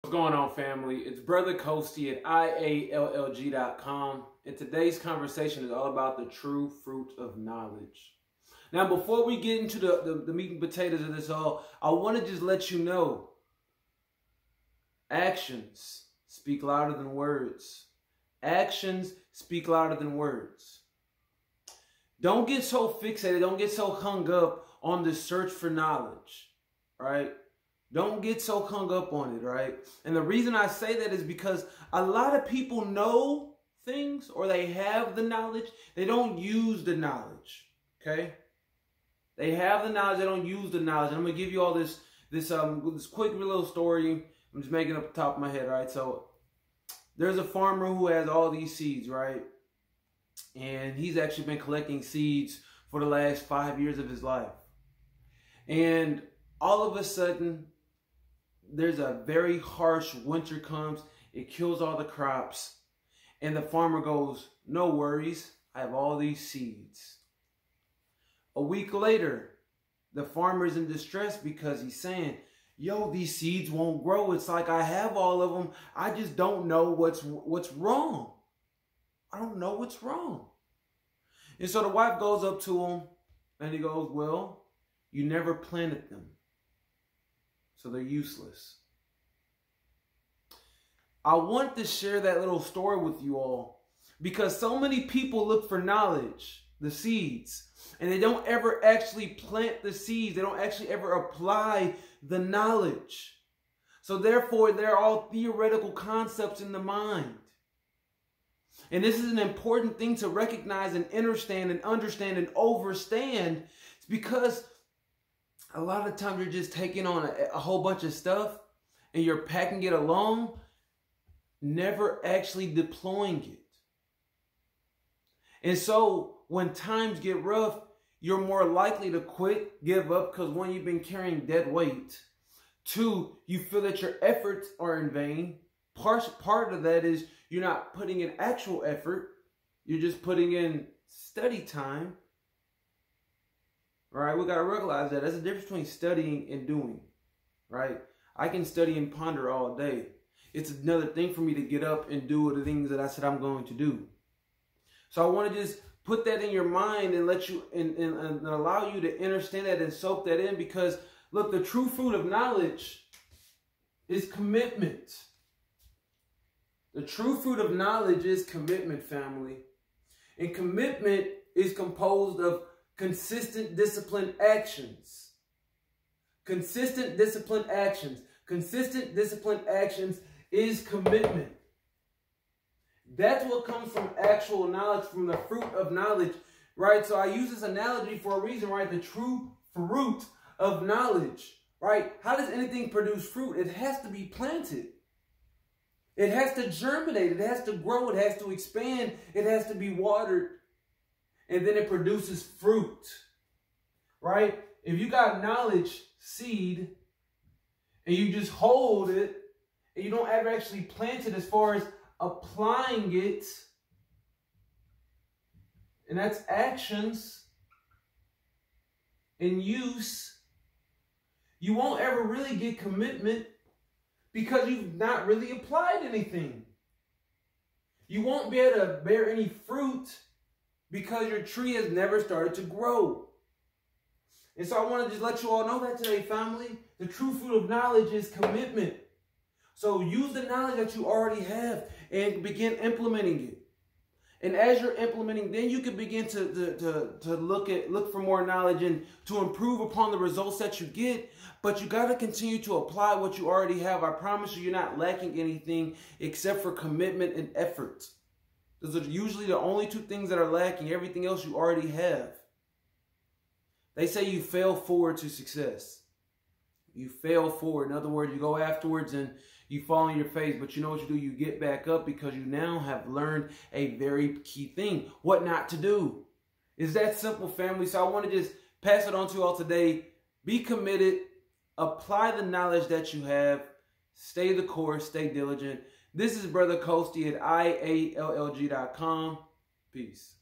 What's going on, family? It's Brother 𝐁𝐫𝐴 at 𝐈𝐧𝐯𝐨𝐬𝐭. And today's conversation is all about the true fruit of knowledge. Now, before we get into the meat and potatoes of this all, I want to just let you know, actions speak louder than words. Actions speak louder than words. Don't get so fixated, don't get so hung up on the search for knowledge, right? Don't get so hung up on it, right? And the reason I say that is because a lot of people know things, or they have the knowledge. They don't use the knowledge, okay? They have the knowledge, they don't use the knowledge. And I'm going to give you all this quick little story. I'm just making it up the top of my head, right? So there's a farmer who has all these seeds, right? And he's actually been collecting seeds for the last 5 years of his life. And all of a sudden, there's a very harsh winter comes. It kills all the crops. And the farmer goes, no worries, I have all these seeds. A week later, the farmer's in distress because he's saying, yo, these seeds won't grow. It's like I have all of them. I just don't know what's wrong. I don't know what's wrong. And so the wife goes up to him and he goes, well, you never planted them, so they're useless. I want to share that little story with you all because so many people look for knowledge, the seeds, and they don't ever actually plant the seeds. They don't actually ever apply the knowledge. So therefore, they're all theoretical concepts in the mind. And this is an important thing to recognize and understand and overstand. It's because a lot of times you're just taking on a whole bunch of stuff and you're packing it along, never actually deploying it. And so when times get rough, you're more likely to quit, give up, because one, you've been carrying dead weight. Two, you feel that your efforts are in vain. Part of that is you're not putting in actual effort. You're just putting in study time. All right, we got to realize that. There's a difference between studying and doing, right? I can study and ponder all day. It's another thing for me to get up and do the things that I said I'm going to do. So I want to just put that in your mind and let you and allow you to understand that and soak that in, because look, the true fruit of knowledge is commitment. The true fruit of knowledge is commitment, family. And commitment is composed of consistent disciplined actions. Consistent disciplined actions. Consistent disciplined actions is commitment. That's what comes from actual knowledge, from the fruit of knowledge, right? So I use this analogy for a reason, right? The true fruit of knowledge, right? How does anything produce fruit? It has to be planted. It has to germinate. It has to grow. It has to expand. It has to be watered. And then it produces fruit, right? If you got knowledge seed and you just hold it and you don't ever actually plant it as far as applying it, and that's actions and use, you won't ever really get commitment because you've not really applied anything. You won't be able to bear any fruit because your tree has never started to grow. And so I want to just let you all know that today, family. The true fruit of knowledge is commitment. So use the knowledge that you already have and begin implementing it. And as you're implementing, then you can begin to look for more knowledge and to improve upon the results that you get. But you got to continue to apply what you already have. I promise you, you're not lacking anything except for commitment and effort. Those are usually the only two things that are lacking. Everything else you already have. They say you fail forward to success. You fail forward. In other words, you go afterwards and you fall on your face, but you know what you do? You get back up because you now have learned a very key thing. What not to do. It's that simple, family. So I want to just pass it on to you all today. Be committed. Apply the knowledge that you have. Stay the course. Stay diligent. This is Brother 𝐁𝐫𝐴 at 𝐈𝐧𝐯𝐿LG.com. Peace.